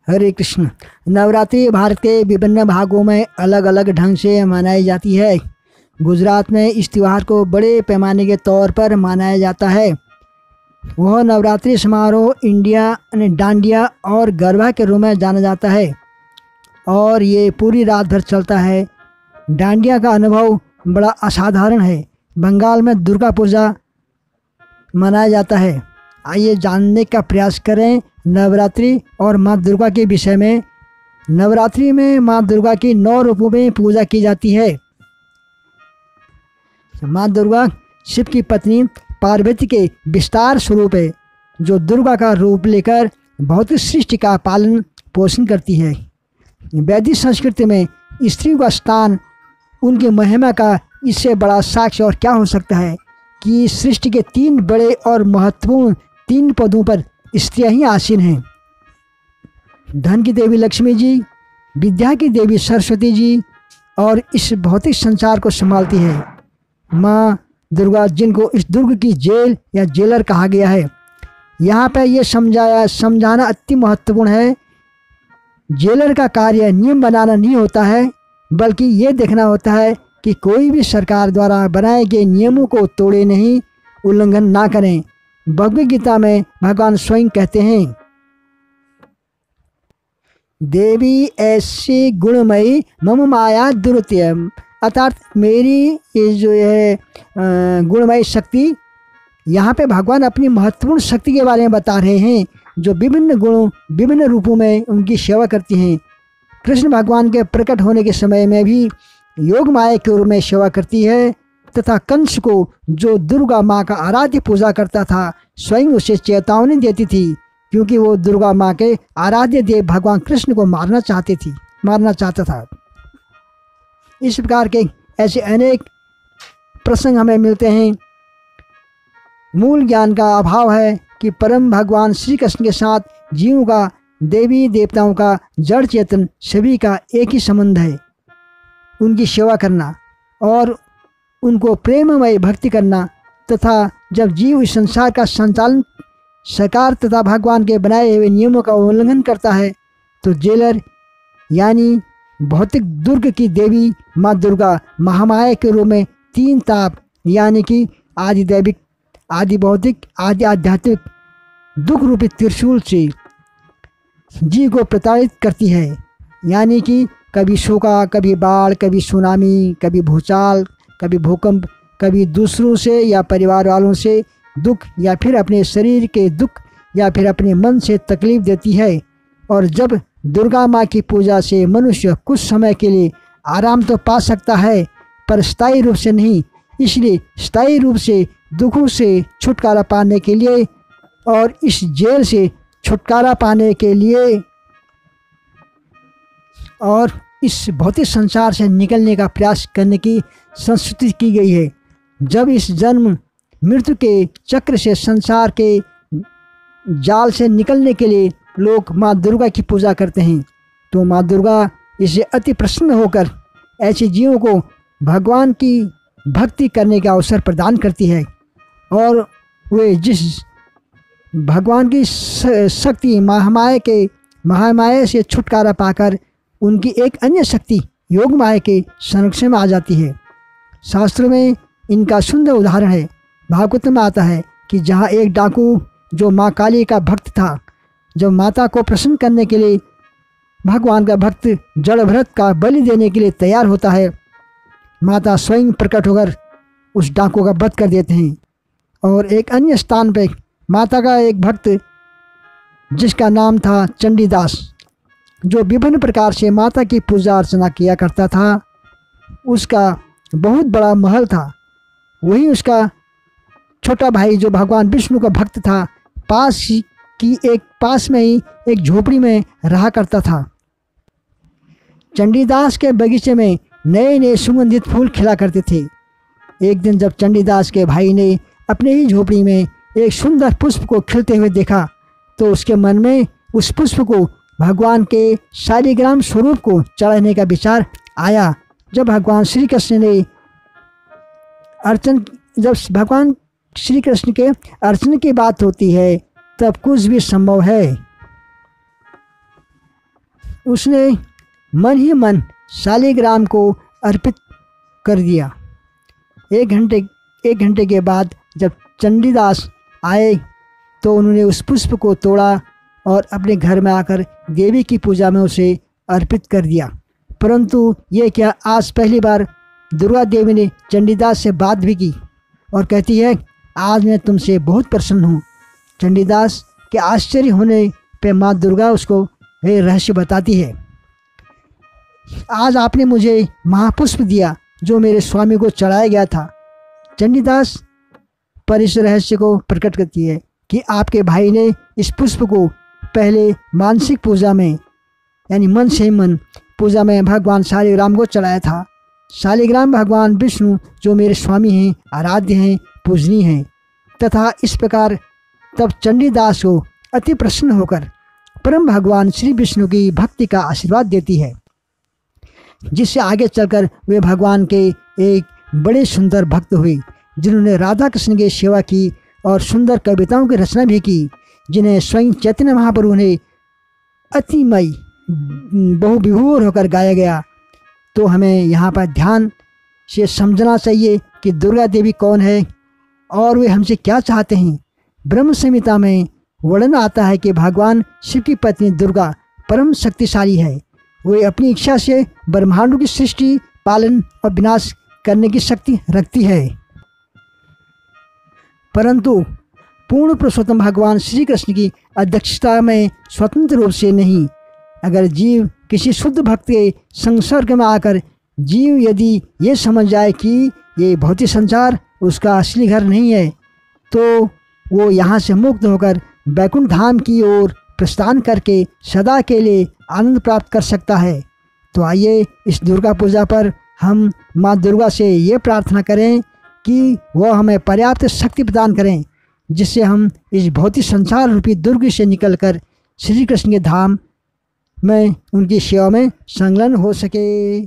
हरे कृष्ण। नवरात्रि भारत के विभिन्न भागों में अलग अलग ढंग से मनाई जाती है। गुजरात में इस त्यौहार को बड़े पैमाने के तौर पर मनाया जाता है। वह नवरात्रि समारोह इंडिया डांडिया और गरबा के रूप में जाना जाता है और ये पूरी रात भर चलता है। डांडिया का अनुभव बड़ा असाधारण है। बंगाल में दुर्गा पूजा मनाया जाता है। आइए जानने का प्रयास करें नवरात्रि और माँ दुर्गा के विषय में। नवरात्रि में माँ दुर्गा की 9 रूपों में पूजा की जाती है। माँ दुर्गा शिव की पत्नी पार्वती के विस्तार स्वरूप है, जो दुर्गा का रूप लेकर भौतिक सृष्टि का पालन पोषण करती है। वैदिक संस्कृति में स्त्री का स्थान, उनकी महिमा का इससे बड़ा साक्ष्य और क्या हो सकता है कि सृष्टि के 3 बड़े और महत्वपूर्ण 3 पदों पर स्त्रियां ही आसीन हैं। धन की देवी लक्ष्मी जी, विद्या की देवी सरस्वती जी और इस भौतिक संसार को संभालती है माँ दुर्गा, जिनको इस दुर्ग की जेल या जेलर कहा गया है। यहाँ पर यह समझाना अति महत्वपूर्ण है। जेलर का कार्य नियम बनाना नहीं होता है, बल्कि ये देखना होता है कि कोई भी सरकार द्वारा बनाए गए नियमों को तोड़े नहीं, उल्लंघन ना करें। भगवद गीता में भगवान स्वयं कहते हैं, देवी ऐसी गुणमयी मम माया दुर्त्यम, अर्थात मेरी ये जो है गुणमयी शक्ति। यहाँ पे भगवान अपनी महत्वपूर्ण शक्ति के बारे में बता रहे हैं, जो विभिन्न गुणों विभिन्न रूपों में उनकी सेवा करती हैं। कृष्ण भगवान के प्रकट होने के समय में भी योग माया के रूप में सेवा करती है, तथा कंस को, जो दुर्गा माँ का आराध्य पूजा करता था, स्वयं उसे चेतावनी देती थी, क्योंकि वो दुर्गा माँ के आराध्य देव भगवान कृष्ण को मारना चाहता था। इस प्रकार के ऐसे अनेक प्रसंग हमें मिलते हैं। मूल ज्ञान का अभाव है कि परम भगवान श्री कृष्ण के साथ जीवों का, देवी देवताओं का, जड़ चेतन सभी का एक ही संबंध है, उनकी सेवा करना और उनको प्रेममय भक्ति करना। तथा जब जीव इस संसार का संचालन सरकार तथा भगवान के बनाए हुए नियमों का उल्लंघन करता है, तो जेलर यानी भौतिक दुर्ग की देवी माँ दुर्गा महामाया के रूप में 3 ताप यानी कि आदि दैविक, आदि भौतिक, आदि आध्यात्मिक दुख रूपी त्रिशूल से जीव को प्रताड़ित करती है। यानी कि कभी सूखा, कभी बाढ़, कभी सुनामी, कभी भूचाल, कभी भूकंप, कभी दूसरों से या परिवार वालों से दुख, या फिर अपने शरीर के दुख, या फिर अपने मन से तकलीफ देती है। और जब दुर्गा माँ की पूजा से मनुष्य कुछ समय के लिए आराम तो पा सकता है, पर स्थायी रूप से नहीं। इसलिए स्थायी रूप से दुखों से छुटकारा पाने के लिए और इस जेल से छुटकारा पाने के लिए और इस भौतिक संसार से निकलने का प्रयास करने की संस्कृति की गई है। जब इस जन्म मृत्यु के चक्र से, संसार के जाल से निकलने के लिए लोग माँ दुर्गा की पूजा करते हैं, तो माँ दुर्गा इससे अति प्रसन्न होकर ऐसे जीवों को भगवान की भक्ति करने का अवसर प्रदान करती है और वे जिस भगवान की शक्ति महामाया से छुटकारा पाकर उनकी एक अन्य शक्ति योग माया के संरक्षण में आ जाती है। शास्त्रों में इनका सुंदर उदाहरण है। भागवत में आता है कि जहाँ एक डाकू जो माँ काली का भक्त था, जब माता को प्रसन्न करने के लिए भगवान का भक्त जड़ भरत का बलि देने के लिए तैयार होता है, माता स्वयं प्रकट होकर उस डाकू का वध कर देते हैं। और एक अन्य स्थान पर माता का एक भक्त जिसका नाम था चंडीदास, जो विभिन्न प्रकार से माता की पूजा अर्चना किया करता था, उसका बहुत बड़ा महल था। वही उसका छोटा भाई जो भगवान विष्णु का भक्त था, पास में ही एक झोपड़ी में रहा करता था। चंडीदास के बगीचे में नए नए सुगंधित फूल खिला करते थे। एक दिन जब चंडीदास के भाई ने अपने ही झोपड़ी में एक सुंदर पुष्प को खिलते हुए देखा, तो उसके मन में उस पुष्प को भगवान के शालिग्राम स्वरूप को चढ़ाने का विचार आया। जब भगवान श्री कृष्ण के अर्चन की बात होती है, तब कुछ भी संभव है। उसने मन ही मन शालिग्राम को अर्पित कर दिया। एक घंटे के बाद जब चंडीदास आए तो उन्होंने उस पुष्प को तोड़ा और अपने घर में आकर देवी की पूजा में उसे अर्पित कर दिया। परंतु ये क्या, आज पहली बार दुर्गा देवी ने चंडीदास से बात भी की और कहती है, आज मैं तुमसे बहुत प्रसन्न हूँ। चंडीदास के आश्चर्य होने पे माँ दुर्गा उसको ये रहस्य बताती है, आज आपने मुझे महापुष्प दिया जो मेरे स्वामी को चढ़ाया गया था। चंडीदास पर इस रहस्य को प्रकट करती है कि आपके भाई ने इस पुष्प को पहले मानसिक पूजा में, यानी मन से मन पूजा में भगवान शालिग्राम को चढ़ाया था। शालिग्राम भगवान विष्णु जो मेरे स्वामी हैं, आराध्य हैं, पूजनीय हैं। तथा इस प्रकार तब चंडीदास को अति प्रसन्न होकर परम भगवान श्री विष्णु की भक्ति का आशीर्वाद देती है, जिससे आगे चलकर वे भगवान के एक बड़े सुंदर भक्त हुए, जिन्होंने राधा कृष्ण की सेवा की और सुंदर कविताओं की रचना भी की, जिन्हें स्वयं चैतन्य महाप्रभु ने अतिमय बहुविभोर होकर गाया गया। तो हमें यहाँ पर ध्यान से समझना चाहिए कि दुर्गा देवी कौन है और वे हमसे क्या चाहते हैं। ब्रह्म संहिता में वर्णन आता है कि भगवान शिव की पत्नी दुर्गा परम शक्तिशाली है। वे अपनी इच्छा से ब्रह्मांडों की सृष्टि, पालन और विनाश करने की शक्ति रखती है। परंतु पूर्ण पुरुषोत्तम भगवान श्री कृष्ण की अध्यक्षता में स्वतंत्र रूप से नहीं। अगर जीव किसी शुद्ध भक्त के संसर्ग में आकर जीव यदि ये समझ जाए कि ये भौतिक संसार उसका असली घर नहीं है, तो वो यहाँ से मुक्त होकर बैकुंठ धाम की ओर प्रस्थान करके सदा के लिए आनंद प्राप्त कर सकता है। तो आइए इस दुर्गा पूजा पर हम माँ दुर्गा से ये प्रार्थना करें कि वह हमें पर्याप्त शक्ति प्रदान करें, जिससे हम इस भौतिक संसार रूपी दुर्ग से निकलकर श्री कृष्ण के धाम में उनकी सेवा में संलग्न हो सके।